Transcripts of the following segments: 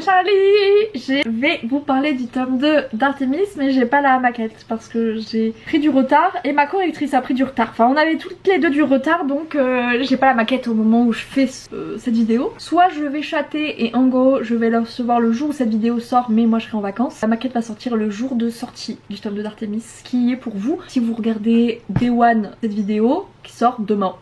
Charlie. Je vais vous parler du tome 2 d'Artemis, mais j'ai pas la maquette parce que j'ai pris du retard et ma correctrice a pris du retard. Enfin on avait toutes les deux du retard, donc j'ai pas la maquette au moment où je fais cette vidéo. Soit je vais chatter et en gros je vais la recevoir le jour où cette vidéo sort, mais moi je serai en vacances. La maquette va sortir le jour de sortie du tome 2 d'Artemis, qui est pour vous si vous regardez Day One cette vidéo qui sort demain.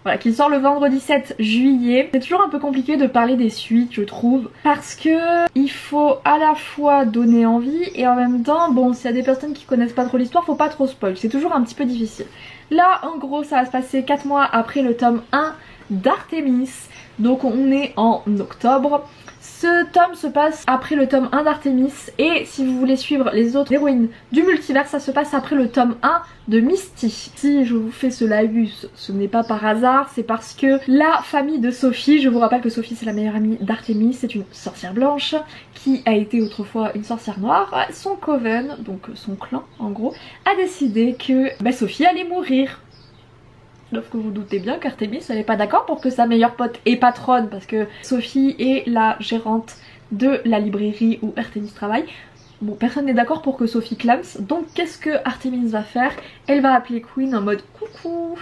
Voilà, qui sort le vendredi 7 juillet. C'est toujours un peu compliqué de parler des suites, je trouve, parce que il faut à la fois donner envie et en même temps, bon, s'il y a des personnes qui connaissent pas trop l'histoire, faut pas trop spoil, c'est toujours un petit peu difficile. Là, en gros, ça va se passer 4 mois après le tome 1 d'Artemis, donc on est en octobre. Ce tome se passe après le tome 1 d'Artemis et si vous voulez suivre les autres héroïnes du multivers, ça se passe après le tome 1 de Misty. Si je vous fais ce live, ce n'est pas par hasard, c'est parce que la famille de Sophie, je vous rappelle que Sophie c'est la meilleure amie d'Artemis, c'est une sorcière blanche qui a été autrefois une sorcière noire. Son coven, donc son clan en gros, a décidé que Sophie allait mourir. Sauf que vous doutez bien qu'Artemis elle n'est pas d'accord pour que sa meilleure pote et patronne, parce que Sophie est la gérante de la librairie où Artemis travaille. Bon, personne n'est d'accord pour que Sophie clame, donc qu'est-ce que Artemis va faire? Elle va appeler Queen en mode coucou,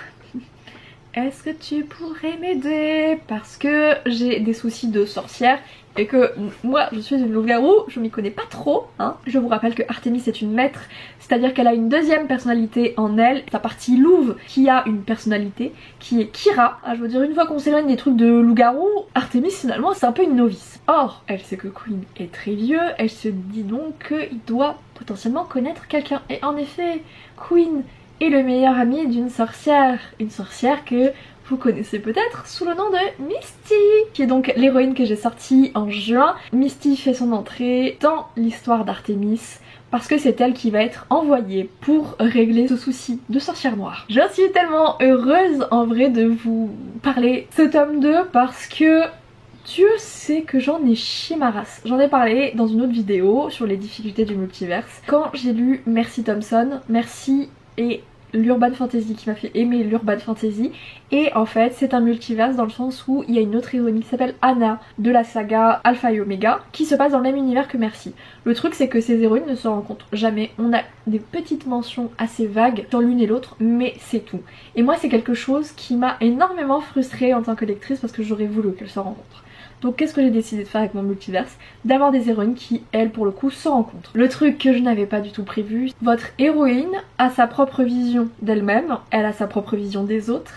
est-ce que tu pourrais m'aider? Parce que j'ai des soucis de sorcière et que moi je suis une loup-garou, je m'y connais pas trop, hein. Je vous rappelle que Artemis est une maître, c'est-à-dire qu'elle a une deuxième personnalité en elle, sa partie louve qui a une personnalité qui est Kira. Ah, je veux dire, une fois qu'on s'éloigne des trucs de loup-garou, Artemis finalement c'est un peu une novice. Or, elle sait que Queen est très vieux, elle se dit donc qu'il doit potentiellement connaître quelqu'un. Et en effet, Queen est le meilleur ami d'une sorcière, une sorcière que vous connaissez peut-être sous le nom de Misty, qui est donc l'héroïne que j'ai sortie en juin. Misty fait son entrée dans l'histoire d'Artemis parce que c'est elle qui va être envoyée pour régler ce souci de sorcière noire. Je suis tellement heureuse en vrai de vous parler ce tome 2 parce que Dieu sait que j'en ai chié ma race. J'en ai parlé dans une autre vidéo sur les difficultés du multiverse. Quand j'ai lu Merci Thompson, merci et l'urban fantasy qui m'a fait aimer l'urban fantasy, et en fait c'est un multiverse dans le sens où il y a une autre héroïne qui s'appelle Anna de la saga Alpha et Omega qui se passe dans le même univers que Merci. Le truc c'est que ces héroïnes ne se rencontrent jamais, on a des petites mentions assez vagues sur l'une et l'autre mais c'est tout. Et moi c'est quelque chose qui m'a énormément frustrée en tant que lectrice parce que j'aurais voulu qu'elles se rencontrent. Donc qu'est-ce que j'ai décidé de faire avec mon multiverse? D'avoir des héroïnes qui, elles, pour le coup, se rencontrent. Le truc que je n'avais pas du tout prévu, votre héroïne a sa propre vision d'elle-même, elle a sa propre vision des autres,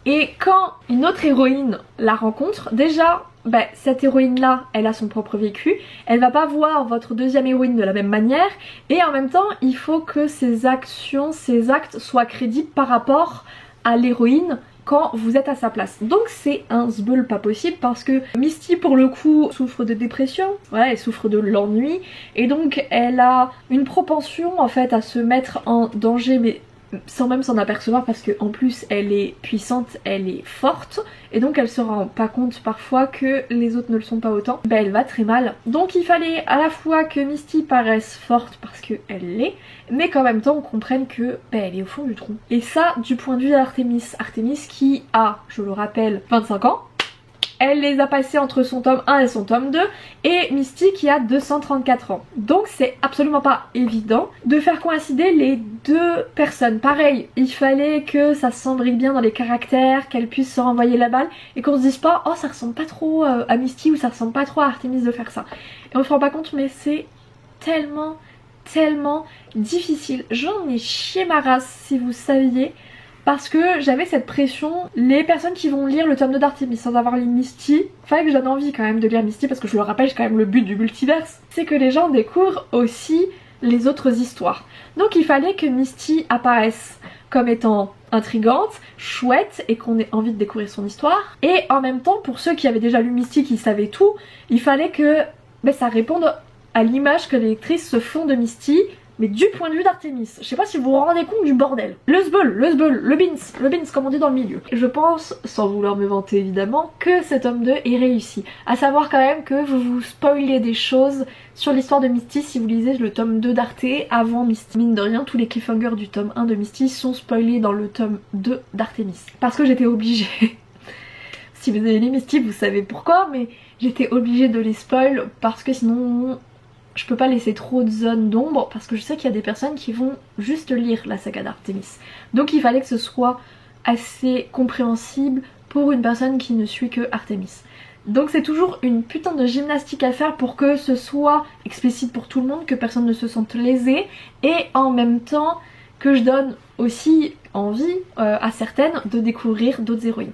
et quand une autre héroïne la rencontre, déjà, cette héroïne-là, elle a son propre vécu, elle va pas voir votre deuxième héroïne de la même manière, et en même temps, il faut que ses actions, ses actes soient crédibles par rapport à l'héroïne quand vous êtes à sa place. Donc c'est un zbeul pas possible parce que Misty pour le coup souffre de dépression, ouais, elle souffre de l'ennui et donc elle a une propension en fait à se mettre en danger mais sans même s'en apercevoir parce que en plus elle est puissante, elle est forte et donc elle se rend pas compte parfois que les autres ne le sont pas autant. Elle va très mal. Donc il fallait à la fois que Misty paraisse forte parce qu'elle l'est, mais qu'en même temps on comprenne que elle est au fond du trou. Et ça du point de vue d'Artemis. Artemis qui a, je le rappelle, 25 ans. Elle les a passés entre son tome 1 et son tome 2 et Misty qui a 234 ans. Donc c'est absolument pas évident de faire coïncider les deux personnes. Pareil, il fallait que ça s'embrique bien dans les caractères, qu'elles puissent se renvoyer la balle et qu'on se dise pas oh ça ressemble pas trop à Misty ou ça ressemble pas trop à Artemis de faire ça. Et on se rend pas compte mais c'est tellement difficile. J'en ai chié ma race si vous saviez. Parce que j'avais cette pression, les personnes qui vont lire le tome 2 d'Artemis sans avoir lu Misty, fallait que j'en ai envie quand même de lire Misty parce que je le rappelle, c'est quand même le but du multiverse, c'est que les gens découvrent aussi les autres histoires. Donc il fallait que Misty apparaisse comme étant intrigante, chouette et qu'on ait envie de découvrir son histoire. Et en même temps, pour ceux qui avaient déjà lu Misty, qui savaient tout, il fallait que ça réponde à l'image que les lectrices se font de Misty, mais du point de vue d'Artemis. Je sais pas si vous vous rendez compte du bordel. Le zbeul, le beans comme on dit dans le milieu. Je pense, sans vouloir me vanter évidemment, que cet tome 2 est réussi. À savoir quand même que vous vous spoilez des choses sur l'histoire de Misty si vous lisez le tome 2 d'Arte avant Misty. Mine de rien, tous les cliffhangers du tome 1 de Misty sont spoilés dans le tome 2 d'Artemis. Parce que j'étais obligée. Si vous avez lu Misty, vous savez pourquoi, mais j'étais obligée de les spoil parce que sinon je peux pas laisser trop de zones d'ombre, parce que je sais qu'il y a des personnes qui vont juste lire la saga d'Artémis. Donc il fallait que ce soit assez compréhensible pour une personne qui ne suit que Artémis. Donc c'est toujours une putain de gymnastique à faire pour que ce soit explicite pour tout le monde, que personne ne se sente lésé, et en même temps que je donne aussi envie à certaines de découvrir d'autres héroïnes.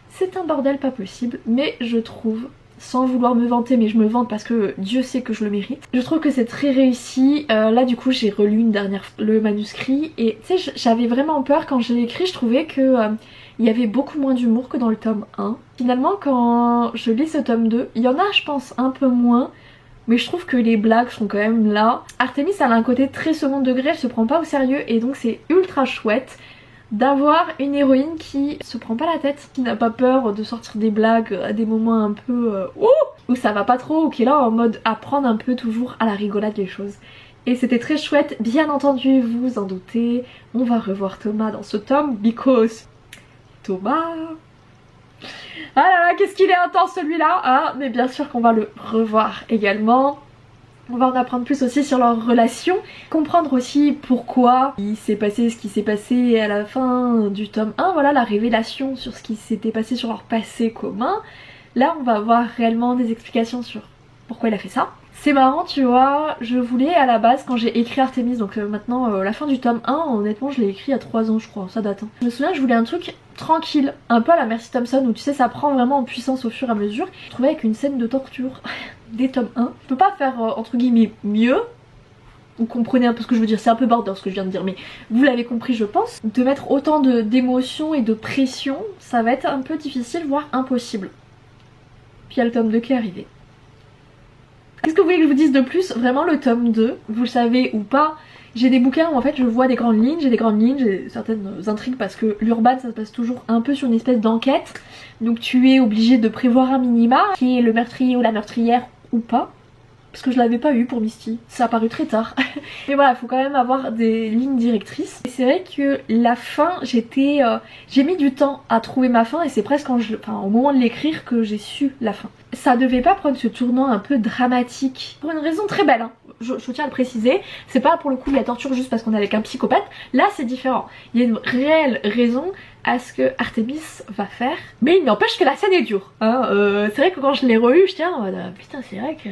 C'est un bordel pas possible, mais je trouve, sans vouloir me vanter, mais je me vante parce que Dieu sait que je le mérite, je trouve que c'est très réussi. Là du coup j'ai relu une dernière le manuscrit, et tu sais j'avais vraiment peur quand je l'ai écrit, je trouvais que il y avait beaucoup moins d'humour que dans le tome 1. Finalement quand je lis ce tome 2, il y en a je pense un peu moins, mais je trouve que les blagues sont quand même là. Artémis elle a un côté très second degré, elle se prend pas au sérieux, et donc c'est ultra chouette d'avoir une héroïne qui se prend pas la tête, qui n'a pas peur de sortir des blagues à des moments un peu où ça va pas trop, ou qui est là en mode à prendre un peu toujours à la rigolade les choses. Et c'était très chouette, bien entendu, vous en doutez, on va revoir Thomas dans ce tome, because Thomas... Ah là là, qu'est-ce qu'il est intense celui-là, ah, mais bien sûr qu'on va le revoir également. On va en apprendre plus aussi sur leur relation, comprendre aussi pourquoi il s'est passé ce qui s'est passé à la fin du tome 1, voilà la révélation sur ce qui s'était passé sur leur passé commun. Là on va avoir réellement des explications sur pourquoi il a fait ça. C'est marrant tu vois, je voulais à la base quand j'ai écrit Artémis, donc maintenant la fin du tome 1, honnêtement je l'ai écrit il y a 3 ans je crois, ça date. Hein. Je me souviens que je voulais un truc tranquille, un peu à la Mercy Thompson où tu sais ça prend vraiment en puissance au fur et à mesure. Je trouvais avec une scène de torture des tomes 1, je peux pas faire entre guillemets mieux. Vous comprenez un peu ce que je veux dire, c'est un peu border ce que je viens de dire, mais vous l'avez compris je pense. De mettre autant d'émotions et de pression, ça va être un peu difficile, voire impossible. Puis il y a le tome 2 qui est arrivé. Qu'est-ce que vous voulez que je vous dise de plus? Vraiment le tome 2, vous le savez ou pas, j'ai des bouquins où en fait je vois des grandes lignes, j'ai certaines intrigues parce que l'urban ça se passe toujours un peu sur une espèce d'enquête. Donc tu es obligé de prévoir un minima, qui est le meurtrier ou la meurtrière ou pas. Parce que je l'avais pas eu pour Misty, ça a paru très tard. Mais voilà, il faut quand même avoir des lignes directrices. Et c'est vrai que la fin, j'ai mis du temps à trouver ma fin, et c'est presque au moment de l'écrire que j'ai su la fin. Ça devait pas prendre ce tournant un peu dramatique, pour une raison très belle, hein. Je tiens à le préciser, c'est pas pour le coup de la torture juste parce qu'on est avec un psychopathe, là c'est différent. Il y a une réelle raison à ce que Artémis va faire, mais il n'empêche que la scène est dure. Hein. C'est vrai que quand je l'ai relu, je tiens en mode putain c'est vrai que...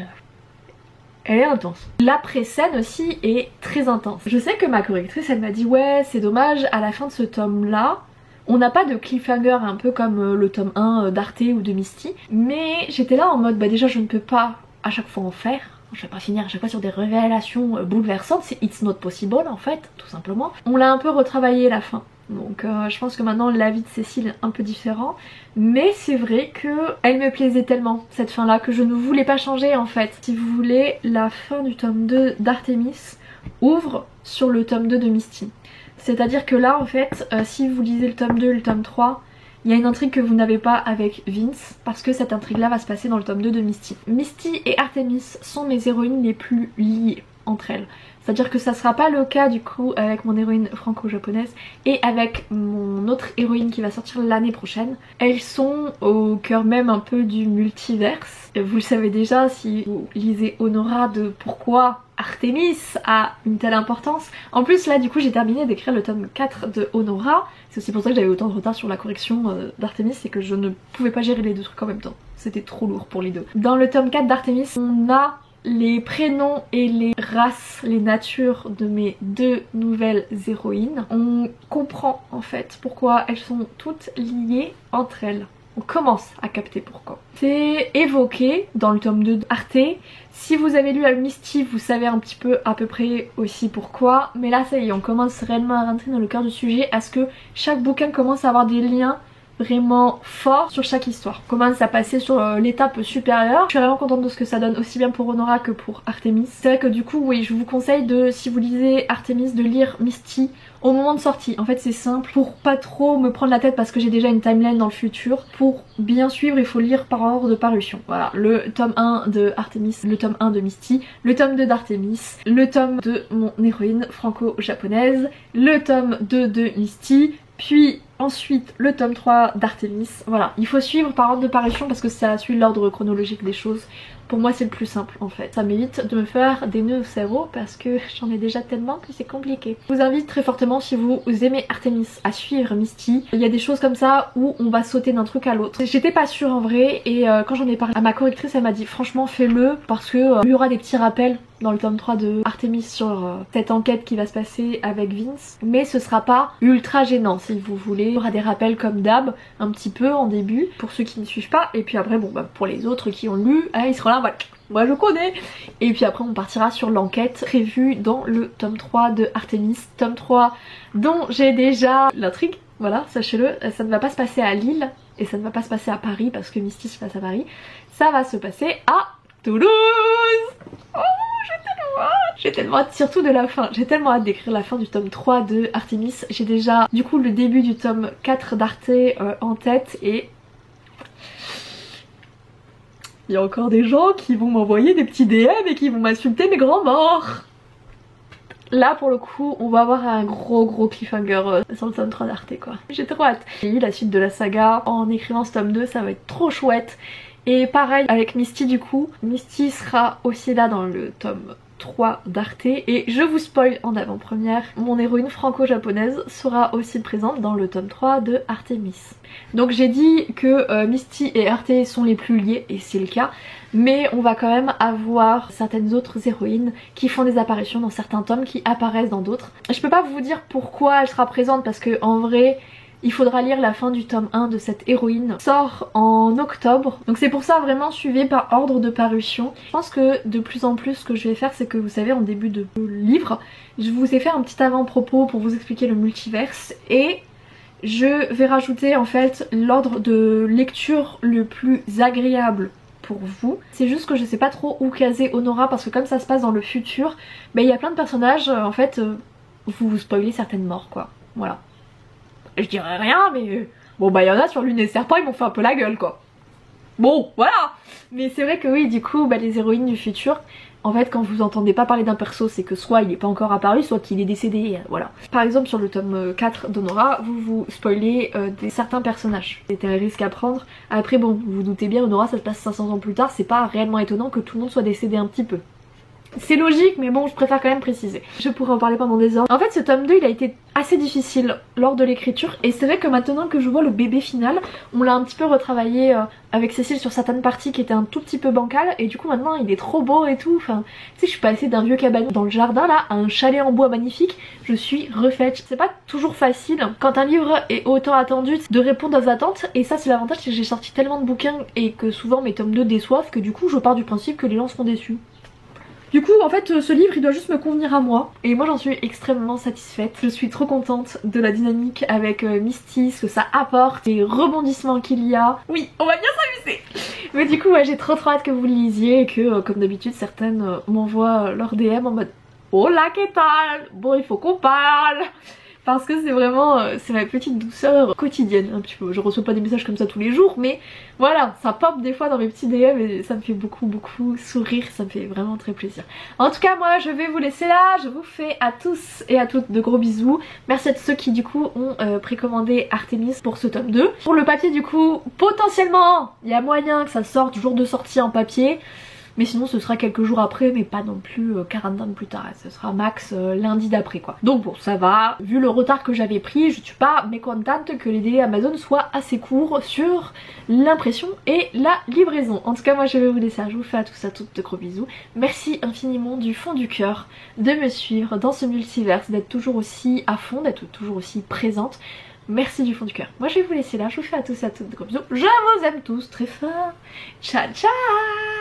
elle est intense. L'après-scène aussi est très intense. Je sais que ma correctrice elle m'a dit ouais c'est dommage à la fin de ce tome là on n'a pas de cliffhanger un peu comme le tome 1 d'Arte ou de Misty, mais j'étais là en mode bah déjà je ne peux pas à chaque fois en faire, je vais pas finir à chaque fois sur des révélations bouleversantes, c'est it's not possible en fait tout simplement. On l'a un peu retravaillé la fin. Donc je pense que maintenant la vie de Cécile est un peu différent, mais c'est vrai que elle me plaisait tellement cette fin là que je ne voulais pas changer en fait. Si vous voulez, la fin du tome 2 d'Artémis ouvre sur le tome 2 de Misty. C'est à dire que là en fait si vous lisez le tome 2 et le tome 3, il y a une intrigue que vous n'avez pas avec Vince, parce que cette intrigue là va se passer dans le tome 2 de Misty. Misty et Artémis sont mes héroïnes les plus liées entre elles. C'est à dire que ça sera pas le cas du coup avec mon héroïne franco-japonaise et avec mon autre héroïne qui va sortir l'année prochaine. Elles sont au cœur même un peu du multiverse. Vous le savez déjà si vous lisez Honora de pourquoi Artémis a une telle importance. En plus là du coup j'ai terminé d'écrire le tome 4 de Honora. C'est aussi pour ça que j'avais autant de retard sur la correction d'Artémis, c'est que je ne pouvais pas gérer les deux trucs en même temps. C'était trop lourd pour les deux. Dans le tome 4 d'Artémis, on a les prénoms et les races, les natures de mes deux nouvelles héroïnes. On comprend en fait pourquoi elles sont toutes liées entre elles. On commence à capter pourquoi. C'est évoqué dans le tome 2 d'Arte. Si vous avez lu Misty, vous savez un petit peu à peu près aussi pourquoi. Mais là ça y est, on commence réellement à rentrer dans le cœur du sujet, à ce que chaque bouquin commence à avoir des liens vraiment fort sur chaque histoire. Commence à passer sur l'étape supérieure. Je suis vraiment contente de ce que ça donne aussi bien pour Honora que pour Artémis. C'est vrai que du coup oui je vous conseille de, si vous lisez Artémis, de lire Misty au moment de sortie. En fait c'est simple, pour pas trop me prendre la tête parce que j'ai déjà une timeline dans le futur. Pour bien suivre il faut lire par ordre de parution. Voilà, le tome 1 de Artémis, le tome 1 de Misty, le tome 2 d'Artémis, le tome de mon héroïne franco-japonaise, le tome 2 de Misty, puis ensuite le tome 3 d'Artemis. Voilà, il faut suivre par ordre de parution parce que ça suit l'ordre chronologique des choses. Pour moi c'est le plus simple en fait. Ça m'évite de me faire des nœuds au cerveau parce que j'en ai déjà tellement que c'est compliqué. Je vous invite très fortement, si vous aimez Artemis, à suivre Misty. Il y a des choses comme ça où on va sauter d'un truc à l'autre. J'étais pas sûre en vrai et quand j'en ai parlé à ma correctrice, elle m'a dit franchement fais-le parce que il y aura des petits rappels dans le tome 3 de Artemis sur cette enquête qui va se passer avec Vince, mais ce sera pas ultra gênant si vous voulez. Il y aura des rappels comme d'hab, un petit peu en début pour ceux qui ne suivent pas, et puis après bon bah pour les autres qui ont lu, ils seront là, voilà, moi je connais. Et puis après on partira sur l'enquête prévue dans le tome 3 de Artemis, tome 3 dont j'ai déjà l'intrigue, voilà, sachez-le, ça ne va pas se passer à Lille et ça ne va pas se passer à Paris parce que Misty se passe à Paris, ça va se passer à Toulouse. Oh, j'ai tellement hâte, surtout de la fin, j'ai tellement hâte d'écrire la fin du tome 3 de Artemis. J'ai déjà du coup le début du tome 4 d'Arte en tête et il y a encore des gens qui vont m'envoyer des petits DM et qui vont m'insulter mes grands morts. Là pour le coup on va avoir un gros cliffhanger sur le tome 3 d'Arte quoi. J'ai trop hâte. J'ai eu la suite de la saga en écrivant ce tome 2, ça va être trop chouette. Et pareil avec Misty du coup, Misty sera aussi là dans le tome 3 d'Arte et je vous spoil en avant-première, mon héroïne franco-japonaise sera aussi présente dans le tome 3 de Artemis. Donc j'ai dit que Misty et Arte sont les plus liés et c'est le cas, mais on va quand même avoir certaines autres héroïnes qui font des apparitions dans certains tomes, qui apparaissent dans d'autres. Je peux pas vous dire pourquoi elle sera présente parce que en vrai il faudra lire la fin du tome 1 de cette héroïne. Sort en octobre. Donc c'est pour ça vraiment suivez par ordre de parution. Je pense que de plus en plus ce que je vais faire c'est que vous savez en début de livre je vous ai fait un petit avant-propos pour vous expliquer le multiverse et je vais rajouter en fait l'ordre de lecture le plus agréable pour vous. C'est juste que je sais pas trop où caser Honora parce que comme ça se passe dans le futur, il y a plein de personnages en fait vous spoilez certaines morts quoi. Voilà. Je dirais rien mais bon bah il y en a sur Lune et Serpent, ils m'ont fait un peu la gueule quoi. Bon voilà. Mais c'est vrai que oui du coup les héroïnes du futur, en fait quand vous entendez pas parler d'un perso c'est que soit il est pas encore apparu soit qu'il est décédé, voilà. Par exemple sur le tome 4 d'Honora vous spoilez certains personnages. C'était un risque à prendre. Après bon vous vous doutez bien Honora ça se passe 500 ans plus tard, c'est pas réellement étonnant que tout le monde soit décédé un petit peu. C'est logique mais bon je préfère quand même préciser. Je pourrais en parler pendant des heures. En fait ce tome 2 il a été assez difficile lors de l'écriture et c'est vrai que maintenant que je vois le bébé final, on l'a un petit peu retravaillé avec Cécile sur certaines parties qui étaient un tout petit peu bancales et du coup maintenant il est trop beau et tout. Enfin tu sais je suis passée d'un vieux cabanon dans le jardin là à un chalet en bois magnifique, je suis refaite. C'est pas toujours facile quand un livre est autant attendu de répondre aux attentes et ça c'est l'avantage, c'est que j'ai sorti tellement de bouquins et que souvent mes tomes 2 déçoivent que du coup je pars du principe que les gens seront déçus. Du coup en fait ce livre il doit juste me convenir à moi et moi j'en suis extrêmement satisfaite. Je suis trop contente de la dynamique avec Misty, ce que ça apporte, les rebondissements qu'il y a. Oui on va bien s'amuser. Mais du coup ouais, j'ai trop hâte que vous le lisiez et que comme d'habitude certaines m'envoient leur DM en mode oh là qu'est-ce bon il faut qu'on parle. Parce que c'est vraiment, c'est ma petite douceur quotidienne un petit peu. Je reçois pas des messages comme ça tous les jours mais voilà, ça pop des fois dans mes petits DM et ça me fait beaucoup sourire, ça me fait vraiment très plaisir. En tout cas moi je vais vous laisser là, je vous fais à tous et à toutes de gros bisous. Merci à tous ceux qui du coup ont précommandé Artemis pour ce tome 2. Pour le papier du coup, potentiellement il y a moyen que ça sorte jour de sortie en papier. Mais sinon ce sera quelques jours après mais pas non plus 40 ans plus tard, ce sera max lundi d'après quoi. Donc bon ça va, vu le retard que j'avais pris je suis pas mécontente que les délais Amazon soient assez courts sur l'impression et la livraison. En tout cas moi je vais vous laisser, je vous fais à tous à toutes de gros bisous. Merci infiniment du fond du cœur de me suivre dans ce multiverse, d'être toujours aussi à fond, d'être toujours aussi présente. Merci du fond du cœur. Moi je vais vous laisser là, je vous fais à tous et à toutes de gros bisous. Je vous aime tous très fort. Ciao ciao.